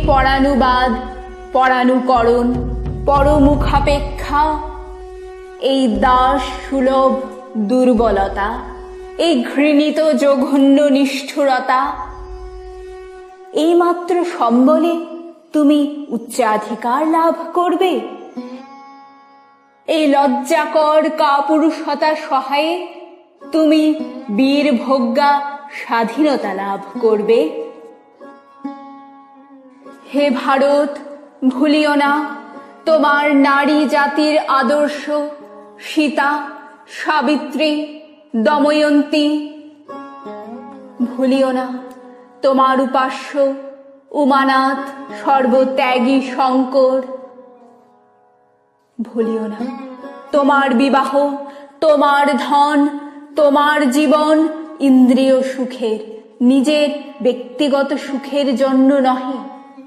পরানুবাদ, পরানুকরণ, পরমুখাপেক্ষা, এই দাস সুলভ দুর্বলতা, এই ঘৃণিত জঘন্য নিষ্ঠুরতা, এইমাত্র সম্বলে তুমি উচ্চাধিকার লাভ করবে? এই লজ্জাকর কাপুরুষতা সহায়ে তুমি বীরভোগ্যা স্বাধীনতা লাভ করবে? হে ভারত, ভুলিও না তোমার নারী জাতির আদর্শ সীতা, সাবিত্রী, দময়ন্তী। ভুলিও না তোমার উপাস্য উমানাথ, সর্বত্যাগী শঙ্কর। ভুলিও না তোমার বিবাহ, তোমার ধন, তোমার জীবন ইন্দ্রিয় সুখের, নিজের ব্যক্তিগত সুখের জন্য নহে।